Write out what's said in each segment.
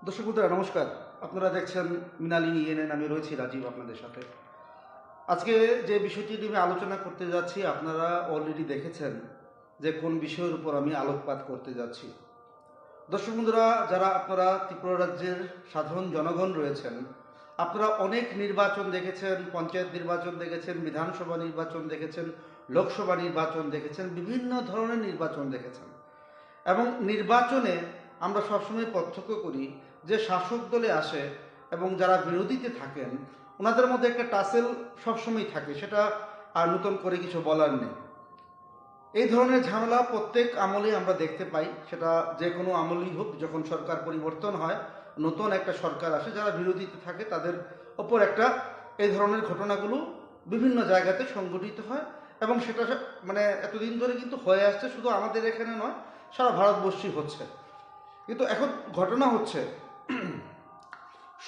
দর্শক বন্ধুরা নমস্কার। আপনারা দেখছেন মৃণালী ইএনএন, আমি রয়েছি রাজীব আপনাদের সাথে। আজকে যে বিষয়টি নিয়ে আলোচনা করতে যাচ্ছি আপনারা অলরেডি দেখেছেন যে কোন বিষয়ের উপর আমি আলোকপাত করতে যাচ্ছি। দর্শক বন্ধুরা, যারা আপনারা ত্রিপুরা রাজ্যের সাধারণ জনগণ রয়েছেন, আপনারা অনেক নির্বাচন দেখেছেন, পঞ্চায়েত নির্বাচন দেখেছেন, বিধানসভা নির্বাচন দেখেছেন, লোকসভা নির্বাচন দেখেছেন, বিভিন্ন ধরনের নির্বাচন দেখেছেন। এবং নির্বাচনে আমরা সবসময় পার্থক্য করি যে শাসক দলে আসে এবং যারা বিরোধীতে থাকেন ওনাদের মধ্যে একটা টাসেল সবসময় থাকে, সেটা আর নতুন করে কিছু বলার নেই। এই ধরনের ঝামেলা প্রত্যেক আমলে আমরা দেখতে পাই, সেটা যে কোনো আমলই হোক। যখন সরকার পরিবর্তন হয়, নতুন একটা সরকার আসে, যারা বিরোধীতে থাকে তাদের ওপর একটা এই ধরনের ঘটনাগুলো বিভিন্ন জায়গাতে সংঘটিত হয়। এবং সেটা মানে এতদিন ধরে কিন্তু হয়ে আসছে, শুধু আমাদের এখানে নয়, সারা ভারতবর্ষই হচ্ছে। কিন্তু এখন ঘটনা হচ্ছে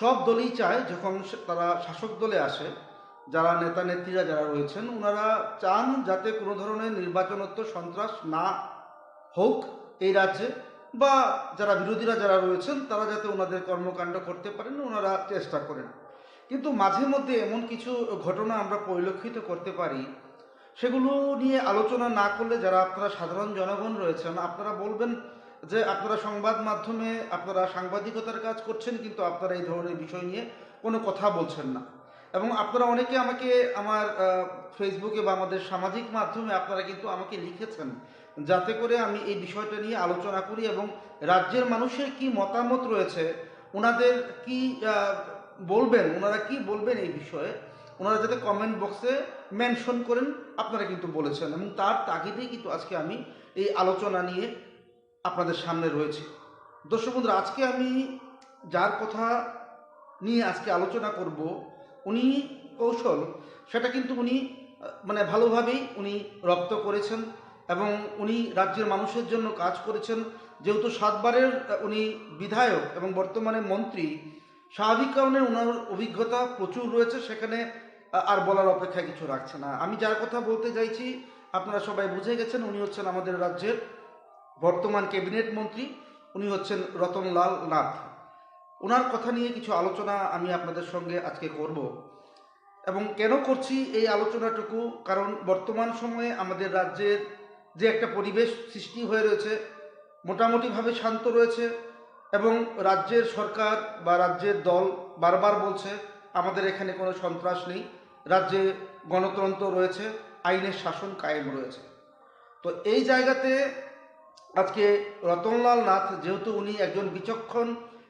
সব দলই চায় যখন তারা শাসক দলে আসে, যারা নেতা নেত্রীরা যারা রয়েছেন ওনারা চান যাতে কোনো ধরনের নির্বাচনোত্তর সন্ত্রাস না হোক এই রাজ্যে, বা যারা বিরোধীরা যারা রয়েছেন তারা যাতে ওনাদের কর্মকাণ্ড করতে পারেন ওনারা চেষ্টা করেন। কিন্তু মাঝে মধ্যে এমন কিছু ঘটনা আমরা পরিলক্ষিত করতে পারি, সেগুলো নিয়ে আলোচনা না করলে যারা আপনারা সাধারণ জনগণ রয়েছেন আপনারা বলবেন যে আপনারা সংবাদ মাধ্যমে আপনারা সাংবাদিকতার কাজ করছেন, কিন্তু আপনারা এই ধরনের বিষয় নিয়ে কোনো কথা বলছেন না। এবং আপনারা অনেকে আমাকে আমার ফেসবুকে বা আমাদের সামাজিক মাধ্যমে আপনারা কিন্তু আমাকে লিখেছেন যাতে করে আমি এই বিষয়টা নিয়ে আলোচনা করি এবং রাজ্যের মানুষের কি মতামত রয়েছে, ওনাদের কি বলবেন, ওনারা কি বলবেন এই বিষয়ে, ওনারা যাতে কমেন্ট বক্সে মেনশন করেন আপনারা কিন্তু বলেছেন। এবং তার তাগিদেই কিন্তু আজকে আমি এই আলোচনা নিয়ে আপনাদের সামনে রয়েছি। দর্শক বন্ধুরা, আজকে আমি যার কথা নিয়ে আজকে আলোচনা করব উনি কৌশল সেটা কিন্তু উনি মানে ভালোভাবেই উনি রপ্ত করেছেন এবং উনি রাজ্যের মানুষের জন্য কাজ করেছেন। যেহেতু 7বারের উনি বিধায়ক এবং বর্তমানে মন্ত্রী, স্বাভাবিক কারণে ওনার অভিজ্ঞতা প্রচুর রয়েছে, সেখানে আর বলার অপেক্ষা কিছু রাখছে না। আমি যার কথা বলতে চাইছি আপনারা সবাই বুঝে গেছেন, উনি হচ্ছেন আমাদের রাজ্যের বর্তমান ক্যাবিনেট মন্ত্রী, উনি হচ্ছেন রতনলাল নাথ। ওনার কথা নিয়ে কিছু আলোচনা আমি আপনাদের সঙ্গে আজকে করব। এবং কেন করছি এই আলোচনাটুকু, কারণ বর্তমান সময়ে আমাদের রাজ্যের যে একটা পরিবেশ সৃষ্টি হয়ে রয়েছে মোটামুটিভাবে শান্ত রয়েছে, এবং রাজ্যের সরকার বা রাজ্যের দল বারবার বলছে আমাদের এখানে কোনো সন্ত্রাস নেই, রাজ্যে গণতন্ত্র রয়েছে, আইনের শাসন কায়েম রয়েছে। তো এই জায়গাতে আজকে রতনলাল নাথ, যেহেতু উনি একজন বিচক্ষণ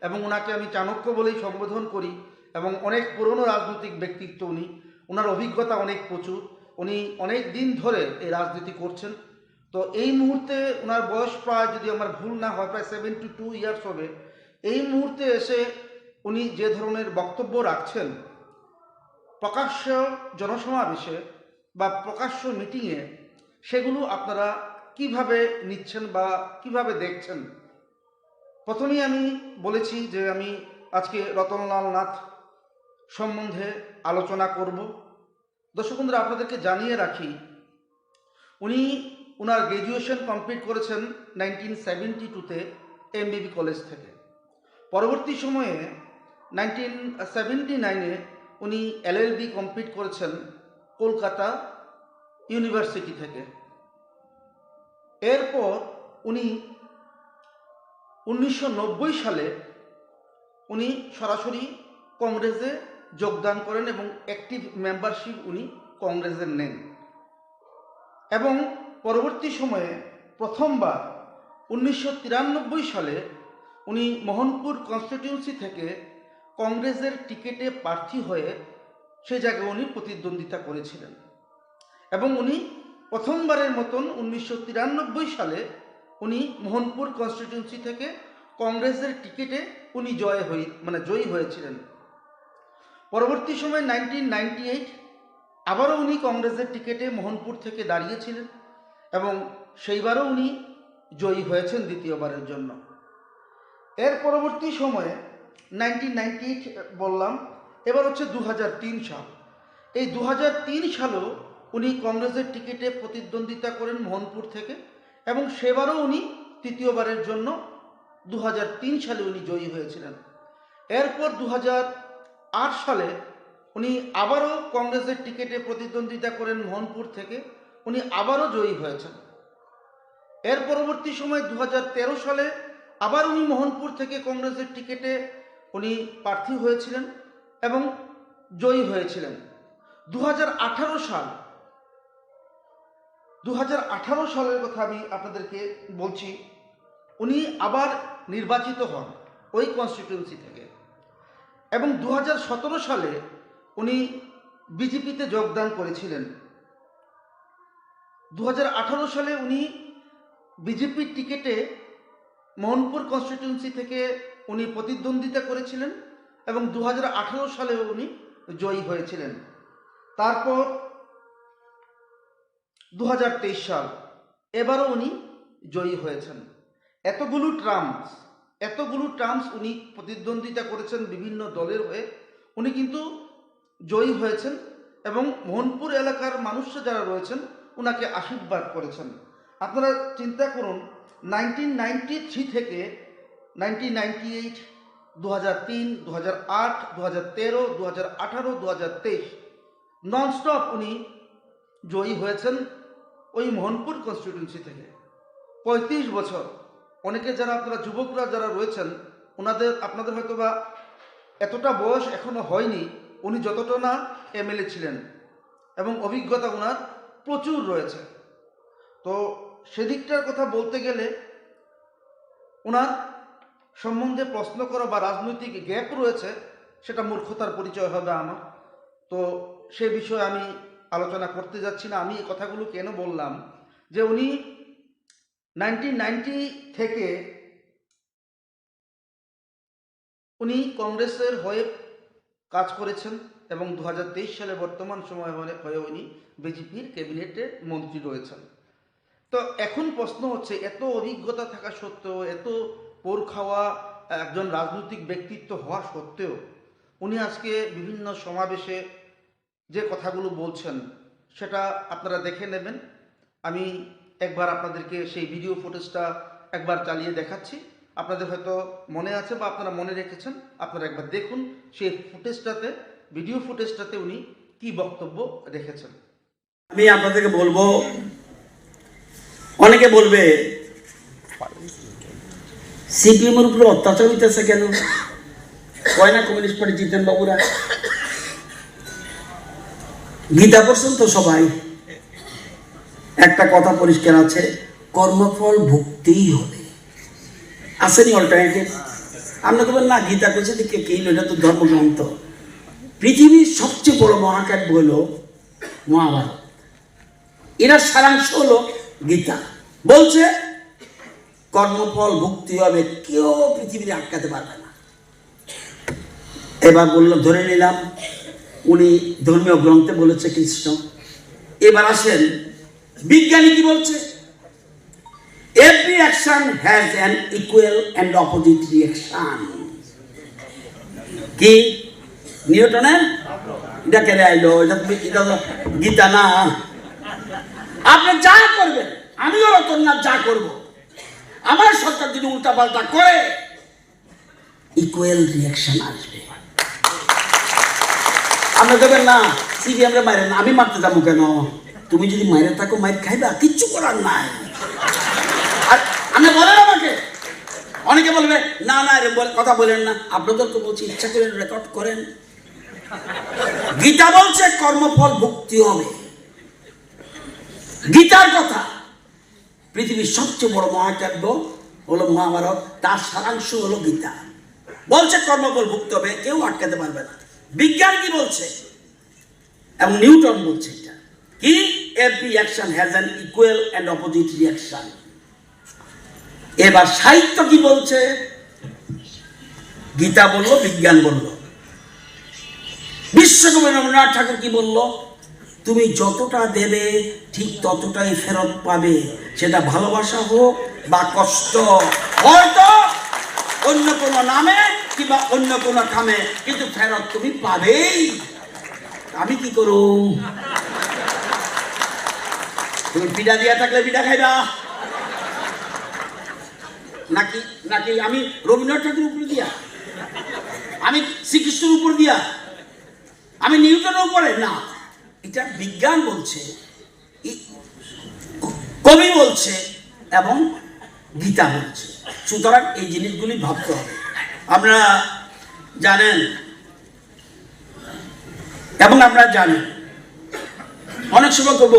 এবং ওনাকে আমি চাণক্য বলেই সম্বোধন করি, এবং অনেক পুরনো রাজনৈতিক ব্যক্তিত্ব উনি, ওনার অভিজ্ঞতা অনেক প্রচুর, উনি অনেক দিন ধরে এই রাজনীতি করছেন। তো এই মুহূর্তে ওনার বয়স প্রায়, যদি আমার ভুল না হয়, প্রায় 72 ইয়ার্স হবে। এই মুহূর্তে এসে উনি যে ধরনের বক্তব্য রাখছেন প্রকাশ্য জনসমাবেশে বা প্রকাশ্য মিটিংয়ে, সেগুলো আপনারা কিভাবে নিচ্ছেন বা কিভাবে দেখছেন। প্রথমেই আমি বলেছি যে আমি আজকে রতনলাল নাথ সম্বন্ধে আলোচনা করব। দর্শক বন্ধুরা, আপনাদেরকে জানিয়ে রাখি উনি ওনার গ্র্যাজুয়েশন কমপ্লিট করেছেন 1972-তে এমবিবি কলেজ থেকে। পরবর্তী সময়ে 1979-এ উনি এলএলবি কমপ্লিট করেছেন কলকাতা ইউনিভার্সিটি থেকে। এরপর উনি 1990 সালে উনি সরাসরি কংগ্রেসে যোগদান করেন এবং অ্যাক্টিভ মেম্বারশিপ উনি কংগ্রেসের নেন। এবং পরবর্তী সময়ে প্রথমবার 1993 সালে উনি মোহনপুর কনস্টিটিউয়েন্সি থেকে কংগ্রেসের টিকিটে প্রার্থী হয়ে সে জায়গায় উনি প্রতিদ্বন্দ্বিতা করেছিলেন। এবং উনি প্রথমবারের মতন 1993 সালে উনি মোহনপুর কনস্টিটিউয়েন্সি থেকে কংগ্রেসের টিকিটে উনি জয়ী হয়েছিলেন। পরবর্তী সময় 1998 আবারও উনি কংগ্রেসের টিকিটে মোহনপুর থেকে দাঁড়িয়েছিলেন এবং সেইবারও উনি জয়ী হয়েছেন দ্বিতীয়বারের জন্য। এর পরবর্তী সময়ে 1998 বললাম, এবার হচ্ছে 2003 সাল। এই 2003 সালেও উনি কংগ্রেসের টিকিটে প্রতিদ্বন্দ্বিতা করেন মোহনপুর থেকে এবং সেবারও উনি তৃতীয়বারের জন্য 2003 সালে উনি জয়ী হয়েছিলেন। এরপর 2008 সালে উনি আবারও কংগ্রেসের টিকিটে প্রতিদ্বন্দ্বিতা করেন মোহনপুর থেকে, উনি আবারও জয়ী হয়েছেন। এর পরবর্তী সময় 2013 সালে আবার উনি মোহনপুর থেকে কংগ্রেসের টিকিটে উনি প্রার্থী হয়েছিলেন এবং জয়ী হয়েছিলেন। 2018 সালের কথা আমি আপনাদেরকে বলছি, উনি আবার নির্বাচিত হন ওই কনস্টিটিউয়েন্সি থেকে এবং 2017 সালে উনি বিজেপিতে যোগদান করেছিলেন। 2018 সালে উনি বিজেপির টিকিটে মোহনপুর কনস্টিটিউয়েন্সি থেকে উনি প্রতিদ্বন্দ্বিতা করেছিলেন এবং 2018 সালে উনি জয়ী হয়েছিলেন। তারপর 2023 সাল, এবারও উনি জয়ী হয়েছেন। এতগুলো টার্মস উনি প্রতিদ্বন্দ্বিতা করেছেন বিভিন্ন দলের হয়ে, উনি কিন্তু জয়ী হয়েছেন এবং মোহনপুর এলাকার মানুষরা যারা রয়েছেন ওনাকে আশীর্বাদ করেছেন। আপনারা চিন্তা করুন, 1993 থেকে 1998, 2003, 2008, 2013, 2018, 2023 ননস্টপ উনি জয়ী হয়েছেন ওই মোহনপুর কনস্টিটিউয়েন্সি থেকে। 35 বছর। অনেকে যারা আপনারা যুবকরা যারা রয়েছেন আপনাদের হয়তো বা এতটা বয়স এখনো হয়নি, উনি যতটা না এমএলএ ছিলেন এবং অভিজ্ঞতা ওনার প্রচুর রয়েছে। তো সেদিকটার কথা বলতে গেলে ওনার সম্বন্ধে প্রশ্ন করা বা রাজনৈতিক গ্যাপ রয়েছে, সেটা মূর্খতার পরিচয় হবে আমার। তো সে বিষয়ে আমি আলোচনা করতে যাচ্ছি না। আমি এই কথাগুলো কেন বললাম, যে উনি 1990 থেকে উনি কংগ্রেসের হয়ে কাজ করেছেন এবং 2023 সালে বর্তমান সময় হয়ে উনি বিজেপির ক্যাবিনেটে মন্ত্রী রয়েছেন। তো এখন প্রশ্ন হচ্ছে, এত অভিজ্ঞতা থাকা সত্ত্বেও, এত পোর খাওয়া একজন রাজনৈতিক ব্যক্তিত্ব হওয়া সত্ত্বেও উনি আজকে বিভিন্ন সমাবেশে যে কথাগুলো বলছেন সেটা আপনারা দেখে নেবেন। আমি একবার আপনাদেরকে সেই ভিডিও ফুটেজটা একবার চালিয়ে দেখাচ্ছি। আপনাদের হয়তো মনে আছে বা আপনারা মনে রেখেছেন, আপনারা একবার দেখুন সেই ফুটেজটাতে, ভিডিও ফুটেজটাতে উনি কি বক্তব্য রেখেছেন। আমি আপনাদেরকে বলবো, অনেকে বলবে সিপিএম এর উপরে অত্যাচার হইতেছে কেন, কয় না কমিউনিস্ট পার্টি জিতেন বাবুরা। গীতা পড়ছেন তো সবাই, একটা কথা পরিষ্কার আছে, কর্মফল ভুগতেই হবে। আসেনি অল্টারনেটিভ? আপনি বলবেন না গীতা করছে দেখে কি, এটা তো ধর্মগ্রন্থ। পৃথিবীর সবচেয়ে বড় মহাকাব্য হলো মহাভারত, এরা সারাংশ হলো গীতা। বলছে কর্মফল ভুক্তি হবে, কেউ পৃথিবীতে আটকাতে পারবে না। এবার বললো, ধরে নিলাম উনি ধর্মীয় গ্রন্থে বলেছে কৃষ্ণ। এবার আসেন বিজ্ঞানী কি বলছে, every action has an equal and opposite reaction. কি নিউটনের এটা কেড়ে আইলো, এটা গীতা না। আপনি যা করবেন, আমিও রতননাথ যা করব, আমার সরকার যদি উল্টা পাল্টা করে ইকুয়াল রিঅ্যাকশন আসবে। আপনি দেবেন না সিপিএমরে মারেন, আমি মারতে যাবো কেন? তুমি যদি মাইরে থাকো মাইর খাইবা, কিচ্ছু করার নাই। আর আপনি বলেন আমাকে, অনেকে বলবে না না কথা বলেন না, আপনাদের তো বলছি ইচ্ছা করে রেকর্ড করেন। গীতা বলছে কর্মফল ভুক্তি হবে, গীতার কথা। পৃথিবীর সবচেয়ে বড় মহাকাব্য হলো মহাভারত, তার সারাংশ হলো গীতা। বলছে কর্মফল ভুক্তি হবে, কেউ আটকাতে পারবে না। বিজ্ঞান কি বলছে এবং নিউটন বলছে এটা কি, every action has an equal and opposite reaction. এবার সাহিত্য কি বলছে, গীতা বললো, বিজ্ঞান বললো। বিশ্বকবি রবীন্দ্রনাথ ঠাকুর কি বললো, তুমি যতটা দেবে ঠিক ততটাই ফেরত পাবে, সেটা ভালোবাসা হোক বা কষ্ট, হয়তো অন্য কোনো নামে কিংবা অন্য কোনো কামে, কিন্তু ফেরত তুমি পাবেই। আমি কি করু, তুমি পিঠা দিয়া থাকলে পিঠা খাইবা নাকি নাকি আমি রবীন্দ্রনাথ ঠাকুর উপরে দিয়া? আমি শ্রীকৃষ্ণের উপর দিয়া, আমি নিউটনের উপরে না, এটা বিজ্ঞান বলছে, কবি বলছে এবং গীতা বলছে। সুতরাং এই জিনিসগুলি ভাবতে হবে। আপনারা জানেন এবং আমরা জানি অনেক সময় কব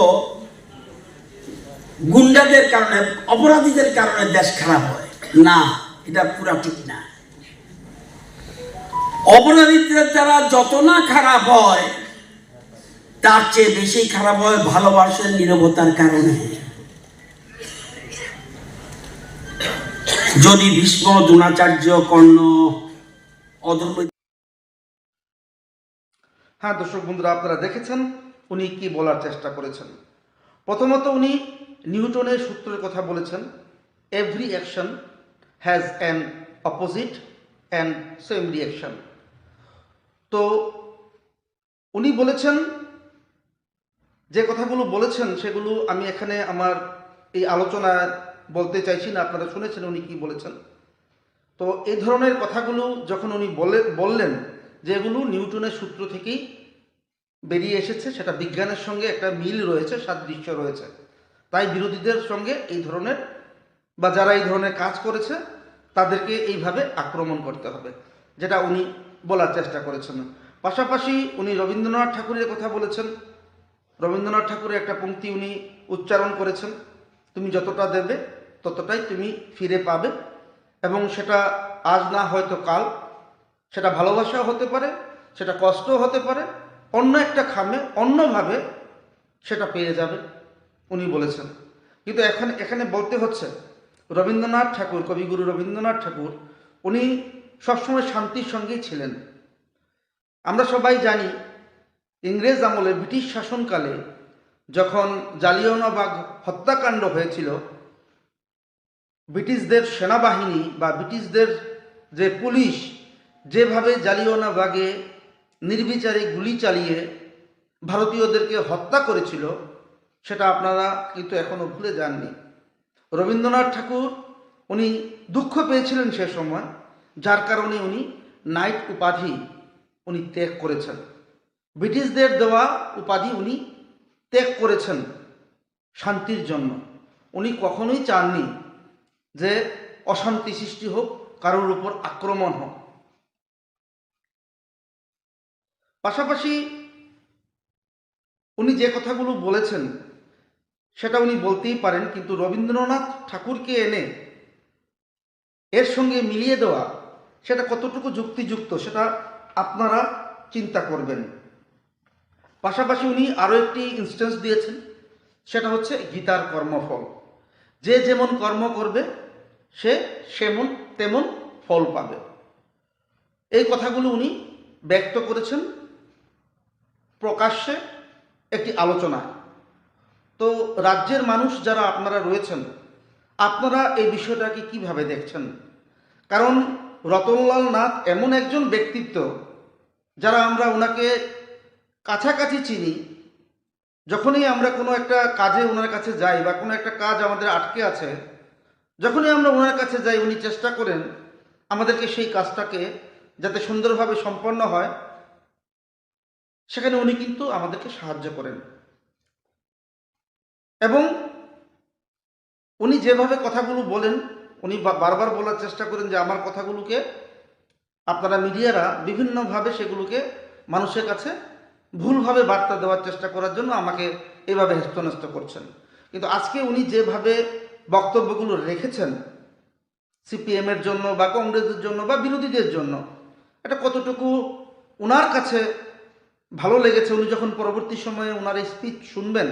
গুন্ডাদের কারণে, অপরাধীদের কারণে দেশ খারাপ হয়। না, এটা পুরা ঠিক না। অপরাধীদের দ্বারা যত না খারাপ হয়, তার চেয়ে বেশি খারাপ হয় ভালোবাসার নীরবতার কারণে। যদি ভীষ্ম, দ্রোণাচার্য, কর্ণ, অধর্ম। হ্যাঁ দর্শক বন্ধুরা, আপনারা দেখেছেন উনি কি বলার চেষ্টা করেছেন। প্রথমত উনি নিউটনের সূত্রের কথা বলেছেন, every action has an opposite and same reaction. তো উনি বলেছেন, যে কথাগুলো বলেছেন সেগুলো আমি এখানে আমার এই আলোচনায় বলতে চাইছি না, আপনারা শুনেছেন উনি কি বলেছেন। তো এই ধরনের কথাগুলো যখন উনি বললেন যে এগুলো নিউটনের সূত্র থেকেই বেরিয়ে এসেছে, সেটা বিজ্ঞানের সঙ্গে একটা মিল রয়েছে, সাদৃশ্য রয়েছে, তাই বিরোধীদের সঙ্গে এই ধরনের বা যারা এই ধরনের কাজ করেছে তাদেরকে এইভাবে আক্রমণ করতে হবে, যেটা উনি বলার চেষ্টা করেছেন। পাশাপাশি উনি রবীন্দ্রনাথ ঠাকুরের কথা বলেছেন। রবীন্দ্রনাথ ঠাকুরের একটা পংক্তি উনি উচ্চারণ করেছেন, তুমি যতটা দেবে ততটাই তুমি ফিরে পাবে, এবং সেটা আজ না হয়তো কাল, সেটা ভালোবাসাও হতে পারে, সেটা কষ্টও হতে পারে, অন্য একটা খামে অন্যভাবে সেটা পেয়ে যাবে, উনি বলেছেন। কিন্তু এখানে বলতে হচ্ছে রবীন্দ্রনাথ ঠাকুর, কবিগুরু রবীন্দ্রনাথ ঠাকুর, উনি সবসময় শান্তির সঙ্গেই ছিলেন। আমরা সবাই জানি ইংরেজ আমলে, ব্রিটিশ শাসনকালে যখন জালিয়ানওয়ালাবাগ হত্যাকাণ্ড হয়েছিল, ব্রিটিশদের সেনাবাহিনী বা ব্রিটিশদের যে পুলিশ যেভাবে জালিয়ানওয়ালাবাগে নির্বিচারে গুলি চালিয়ে ভারতীয়দেরকে হত্যা করেছিল, সেটা আপনারা কিন্তু এখনো ভুলে যাননি। রবীন্দ্রনাথ ঠাকুর উনি দুঃখ পেয়েছিলেন সে সময়, যার কারণে উনি নাইট উপাধি উনি ত্যাগ করেছেন। ব্রিটিশদের দেওয়া উপাধি উনি ত্যাগ করেছেন শান্তির জন্য। উনি কখনোই চাননি যে অশান্তি সৃষ্টি হোক, কারোর উপর আক্রমণ হোক। পাশাপাশি উনি যে কথাগুলো বলেছেন সেটা উনি বলতেই পারেন, কিন্তু রবীন্দ্রনাথ ঠাকুরকে এনে এর সঙ্গে মিলিয়ে দেওয়া সেটা কতটুকু যুক্তিযুক্ত সেটা আপনারা চিন্তা করবেন। পাশাপাশি উনি আরও একটি ইনস্টেন্স দিয়েছেন, সেটা হচ্ছে গীতার কর্মফল। যে যেমন কর্ম করবে সে সেমন তেমন ফল পাবে। এই কথাগুলো উনি ব্যক্ত করেছেন প্রকাশ্যে একটি আলোচনা। তো রাজ্যের মানুষ যারা আপনারা রয়েছেন, আপনারা এই বিষয়টাকে কিভাবে দেখছেন? কারণ রতনলাল নাথ এমন একজন ব্যক্তিত্ব, যারা আমরা ওনাকে কাছাকাছি চিনি। যখনই আমরা কোনো একটা কাজে ওনার কাছে যাই বা কোনো একটা কাজ আমাদের আটকে আছে, যখনই আমরা ওনার কাছে যাই উনি চেষ্টা করেন আমাদেরকে সেই কাজটাকে যাতে সুন্দরভাবে সম্পন্ন হয়, সেখানে উনি কিন্তু আমাদেরকে সাহায্য করেন। এবং উনি যেভাবে কথাগুলো বলেন, উনি বারবার বলার চেষ্টা করেন যে আমার কথাগুলোকে আপনারা মিডিয়ারা বিভিন্নভাবে সেগুলোকে মানুষের কাছে ভুলভাবে বার্তা দেওয়ার চেষ্টা করার জন্য আমাকে এভাবে হেস্তনেস্ত করছেন। কিন্তু আজকে উনি যেভাবে বক্তব্যগুলো রেখেছেন সিপিএমের জন্য বা কংগ্রেসের জন্য বা বিরোধীদের জন্য, এটা কতটুকু ওনার কাছে ভালো লেগেছে, উনি যখন পরবর্তী সময়ে ওনার এই স্পিচ শুনবেন,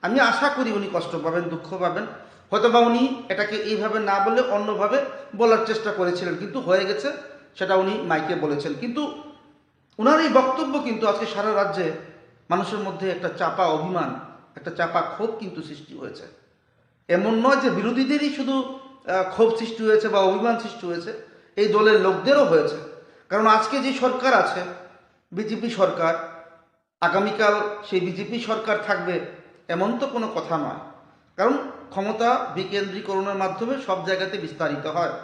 আমি আশা করি উনি কষ্ট পাবেন, দুঃখ পাবেন। হয়তোবা উনি এটাকে এইভাবে না বলে অন্যভাবে বলার চেষ্টা করেছিলেন, কিন্তু হয়ে গেছে, সেটা উনি মাইকে বলেছেন। কিন্তু ওনার এই বক্তব্য কিন্তু আজকে সারা রাজ্যে মানুষের মধ্যে একটা চাপা অভিমান, একটা চাপা ক্ষোভ কিন্তু সৃষ্টি হয়েছে। এমন নয় যে বিরোধীদেরই শুধু ক্ষোভ সৃষ্টি হয়েছে বা অভিমান সৃষ্টি হয়েছে, এই দলের লোকদেরও হয়েছে। কারণ আজকে যে সরকার আছে, বিজেপি সরকার, আগামীকাল সেই বিজেপি সরকার থাকবে এমন তো কোনো কথা নয়। কারণ ক্ষমতা বিকেন্দ্রীকরণের মাধ্যমে সব জায়গাতে বিস্তারিত হয়।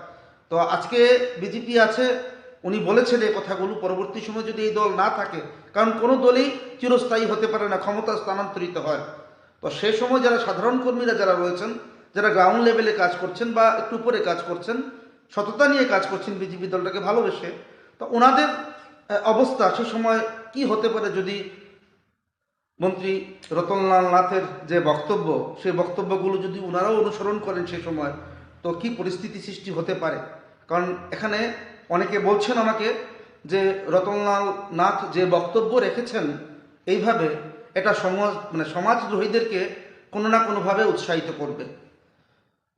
তো আজকে বিজেপি আছে, উনি বলেছেন এই কথাগুলো, পরবর্তী সময় যদি এই দল না থাকে, কারণ কোনো দলই চিরস্থায়ী হতে পারে না, ক্ষমতা স্থানান্তরিত হয়। তো সে সময় যারা সাধারণ কর্মীরা যারা রয়েছেন, যারা গ্রাউন্ড লেভেলে কাজ করছেন বা একটু উপরে কাজ করছেন, সততা নিয়ে কাজ করছেন বিজেপি দলটাকে ভালোবেসে, তো ওনাদের অবস্থা সে সময় কি হতে পারে যদি মন্ত্রী রতনলাল নাথের যে বক্তব্য, সেই বক্তব্যগুলো যদি ওনারাও অনুসরণ করেন সে সময়, তো কি পরিস্থিতি সৃষ্টি হতে পারে। কারণ এখানে অনেকে বলছেন আমাকে যে রতনলাল নাথ যে বক্তব্য রেখেছেন এইভাবে, এটা সমাজদ্রোহীদেরকে কোনো না কোনোভাবে উৎসাহিত করবে।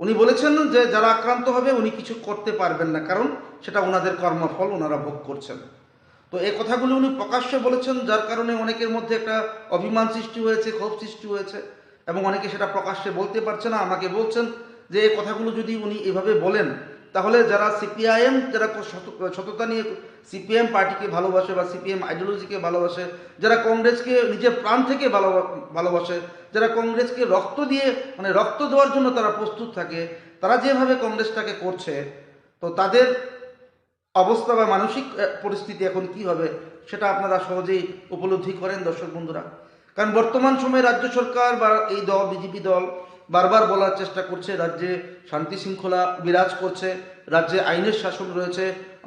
উনি বলেছেন যে যারা আক্রান্ত হবে উনি কিছু করতে পারবেন না, কারণ সেটা ওনাদের কর্মফল ওনারা ভোগ করছেন। তো এই কথাগুলো উনি প্রকাশ্যে বলেছেন, যার কারণে অনেকের মধ্যে একটা অভিমান সৃষ্টি হয়েছে, ক্ষোভ সৃষ্টি হয়েছে, এবং অনেকে সেটা প্রকাশ্যে বলতে পারছে না। আমাকে বলছেন যে এই কথাগুলো যদি উনি এভাবে বলেন, তাহলে যারা সিপিআইএম, যারা সততা নিয়ে সিপিএম পার্টিকে ভালোবাসে বা সিপিএম আইডিওলজিকে ভালোবাসে, যারা কংগ্রেসকে নিজের প্রাণ থেকে ভালোবাসে, যারা কংগ্রেসকে রক্ত দিয়ে রক্ত দেওয়ার জন্য তারা প্রস্তুত থাকে, তারা যেভাবে কংগ্রেসটাকে করছে, তো তাদের অবস্থা বা মানসিক পরিস্থিতি এখন কি হবে সেটা আপনারা সহজেই উপলব্ধি করেন দর্শক বন্ধুরা। কারণ বর্তমান সময়ে রাজ্য সরকার বা এই দল, বিজেপি দল, বারবার বলার চেষ্টা করছে রাজ্যে শান্তি শৃঙ্খলা বিরাজ করছে, রাজ্যে আইনের শাসন রয়েছে,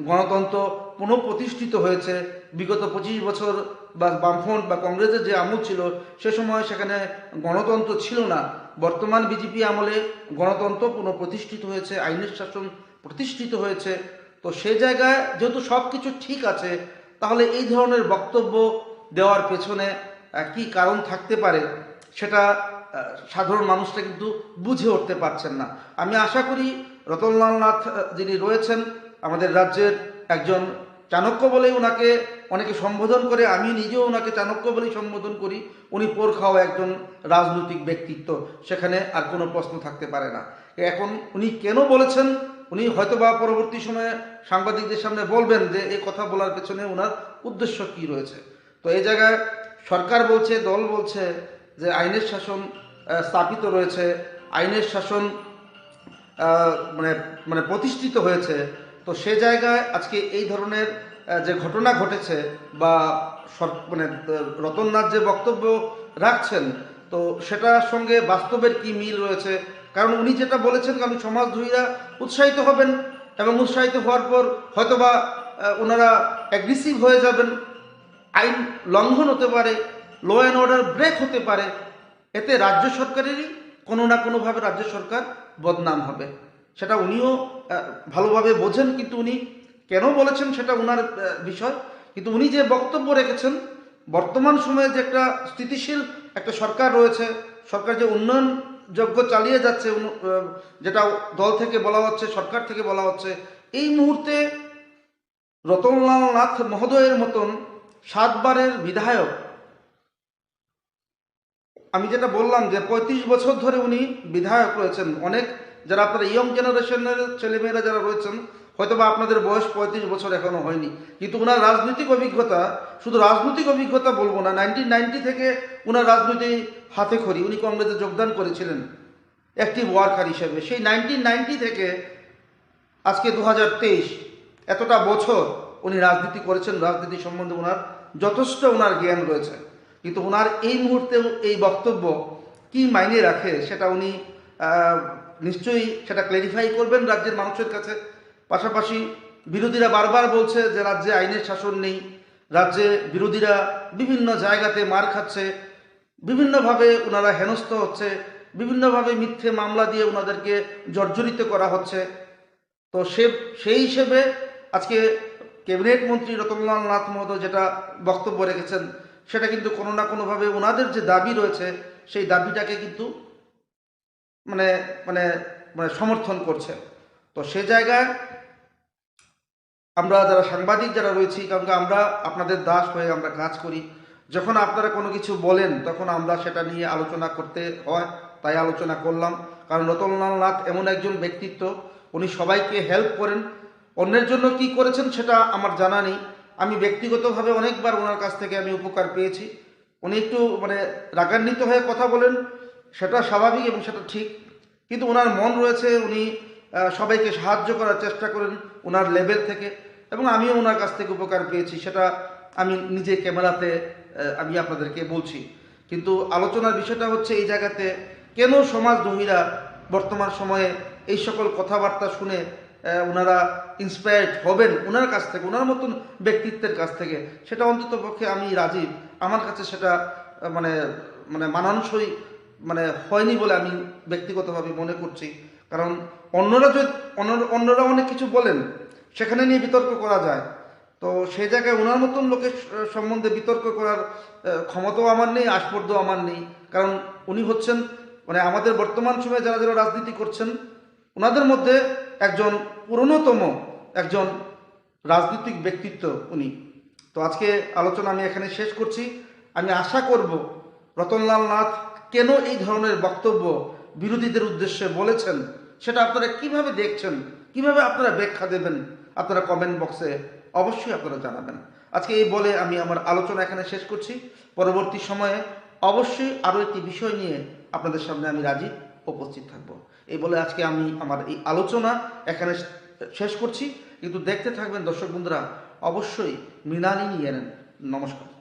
গণতন্ত্র পুনঃপ্রতিষ্ঠিত হয়েছে। বিগত 25 বছর বা বামফ্রন্ট বা কংগ্রেসের যে আমল ছিল সে সময় সেখানে গণতন্ত্র ছিল না। বর্তমান বিজেপি আমলে গণতন্ত্র পুনঃপ্রতিষ্ঠিত হয়েছে, আইনের শাসন প্রতিষ্ঠিত হয়েছে। তো সে জায়গায় যেহেতু সব কিছু ঠিক আছে, তাহলে এই ধরনের বক্তব্য দেওয়ার পেছনে কি কারণ থাকতে পারে সেটা সাধারণ মানুষটা কিন্তু বুঝে উঠতে পারছেন না। আমি আশা করি রতনলাল নাথ যিনি রয়েছেন আমাদের রাজ্যের একজন চাণক্য বলেই ওনাকে অনেকে সম্বোধন করে, আমি নিজেও ওনাকে চাণক্য বলেই সম্বোধন করি। উনি পোর খাওয়া একজন রাজনৈতিক ব্যক্তিত্ব, সেখানে আর কোনো প্রশ্ন থাকতে পারে না। এখন উনি কেন বলেছেন, উনি হয়তোবা পরবর্তী সময়ে সাংবাদিকদের সামনে বলবেন যে এই কথা বলার পেছনে ওনার উদ্দেশ্য কি রয়েছে। তো এই জায়গায় সরকার বলছে, দল বলছে যে আইনের শাসন স্থাপিত রয়েছে, আইনের শাসন প্রতিষ্ঠিত হয়েছে। তো সে জায়গায় আজকে এই ধরনের যে ঘটনা ঘটেছে বা রতননাথ যে বক্তব্য রাখছেন, তো সেটার সঙ্গে বাস্তবের কি মিল রয়েছে। কারণ উনি যেটা বলেছেন, কারণ সমাজদ্রোহীরা উৎসাহিত হবেন এবং উৎসাহিত হওয়ার পর হয়তোবা ওনারা অ্যাগ্রেসিভ হয়ে যাবেন, আইন লঙ্ঘন হতে পারে, ল অ্যান্ড অর্ডার ব্রেক হতে পারে। এতে রাজ্য সরকারেরই কোনো না কোনোভাবে রাজ্য সরকার বদনাম হবে। সেটা উনিও ভালোভাবে বোঝেন, কিন্তু উনি কেন বলেছেন সেটা ওনার বিষয়। কিন্তু উনি যে বক্তব্য রেখেছেন, বর্তমান সময়ে যে একটা স্থিতিশীল একটা সরকার রয়েছে, সরকার যে উন্নয়নযোগ্য চালিয়ে যাচ্ছে, যেটা দল থেকে বলা হচ্ছে, সরকার থেকে বলা হচ্ছে, এই মুহূর্তে রতনলাল নাথ মহোদয়ের মতন 7 বারের বিধায়ক, আমি যেটা বললাম যে 35 বছর ধরে উনি বিধায়ক রয়েছেন। অনেক যারা আপনারা ইয়ং জেনারেশনের ছেলেমেয়েরা যারা রয়েছেন, হয়তো বা আপনাদের বয়স 35 বছর এখনো হয়নি, কিন্তু ওনার রাজনৈতিক অভিজ্ঞতা, শুধু রাজনৈতিক অভিজ্ঞতা বলবো না, 1990 থেকে ওনার রাজনীতি হাতে খড়ি। উনি কংগ্রেসে যোগদান করেছিলেন অ্যাক্টিভ ওয়ার্কার হিসেবে। সেই 1990 থেকে আজকে 2023, এতটা বছর উনি রাজনীতি করেছেন। রাজনীতি সম্বন্ধে ওনার যথেষ্ট ওনার জ্ঞান রয়েছে, কিন্তু ওনার এই মুহূর্তেও এই বক্তব্য কি মাইনে রাখে সেটা উনি নিশ্চয়ই সেটা ক্ল্যারিফাই করবেন রাজ্যের মানুষের কাছে। পাশাপাশি বিরোধীরা বারবার বলছে যে রাজ্যে আইনের শাসন নেই, রাজ্যে বিরোধীরা বিভিন্ন জায়গাতে মার খাচ্ছে, বিভিন্নভাবে ওনারা হেনস্থ হচ্ছে, বিভিন্নভাবে মিথ্যে মামলা দিয়ে ওনাদেরকে জর্জরিত করা হচ্ছে। তো সেই হিসেবে আজকে ক্যাবিনেট মন্ত্রী রতনলাল নাথ মহোদয় যেটা বক্তব্য রেখেছেন, সেটা কিন্তু কোনো না কোনোভাবে ওনাদের যে দাবি রয়েছে সেই দাবিটাকে কিন্তু মানে মানে মানে সমর্থন করছে। তো সে জায়গায় আমরা যারা সাংবাদিক যারা রয়েছি, কারণ আমরা আপনাদের দাস হয়ে আমরা কাজ করি, যখন আপনারা কোনো কিছু বলেন তখন আমরা সেটা নিয়ে আলোচনা করতে হয়, তাই আলোচনা করলাম। কারণ রতনলাল নাথ এমন একজন ব্যক্তিত্ব, উনি সবাইকে হেল্প করেন। অন্যের জন্য কি করেছেন সেটা আমার জানা নেই, আমি ব্যক্তিগতভাবে অনেকবার ওনার কাছ থেকে আমি উপকার পেয়েছি। উনি একটু রাগান্বিত হয়ে কথা বলেন, সেটা স্বাভাবিক এবং সেটা ঠিক, কিন্তু ওনার মন রয়েছে, উনি সবাইকে সাহায্য করার চেষ্টা করেন ওনার লেভেল থেকে। এবং আমিও ওনার কাছ থেকে উপকার পেয়েছি, সেটা আমি নিজে ক্যামেরাতে আমি আপনাদেরকে বলছি। কিন্তু আলোচনার বিষয়টা হচ্ছে এই জায়গাতে কেন সমাজদ্রোহীরা বর্তমান সময়ে এই সকল কথাবার্তা শুনে ওনারা ইন্সপায়ার্ড হবেন ওনার কাছ থেকে, ওনার মতন ব্যক্তিত্বের কাছ থেকে, সেটা অন্তত পক্ষে আমি রাজীব, আমার কাছে সেটা মানে মানে মানানসই মানে হয়নি বলে আমি ব্যক্তিগতভাবে মনে করছি। কারণ অন্যরা যদি অন্যরা অনেক কিছু বলেন, সেখানে নিয়ে বিতর্ক করা যায়, তো সেই জায়গায় ওনার মতন লোকের সম্বন্ধে বিতর্ক করার ক্ষমতাও আমার নেই, আস্পর্ধও আমার নেই। কারণ উনি হচ্ছেন মানে আমাদের বর্তমান সময়ে যারা যারা রাজনীতি করছেন ওনাদের মধ্যে একজন পুরনোতম একজন রাজনৈতিক ব্যক্তিত্ব উনি। তো আজকে আলোচনা আমি এখানে শেষ করছি। আমি আশা করব রতনলাল নাথ কেন এই ধরনের বক্তব্য বিরোধীদের উদ্দেশ্যে বলেছেন সেটা আপনারা কিভাবে দেখছেন, কিভাবে আপনারা ব্যাখ্যা দেবেন, আপনারা কমেন্ট বক্সে অবশ্যই আপনারা জানাবেন। আজকে এই বলে আমি আমার আলোচনা এখানে শেষ করছি। পরবর্তী সময়ে অবশ্যই আরও একটি বিষয় নিয়ে আপনাদের সামনে আমি রাজীব উপস্থিত থাকব। এই বলে আজকে আমি আমার এই আলোচনা এখানে শেষ করছি। কিন্তু দেখতে থাকবেন দর্শক বন্ধুরা, অবশ্যই মৃণালিনী এনএন। নমস্কার।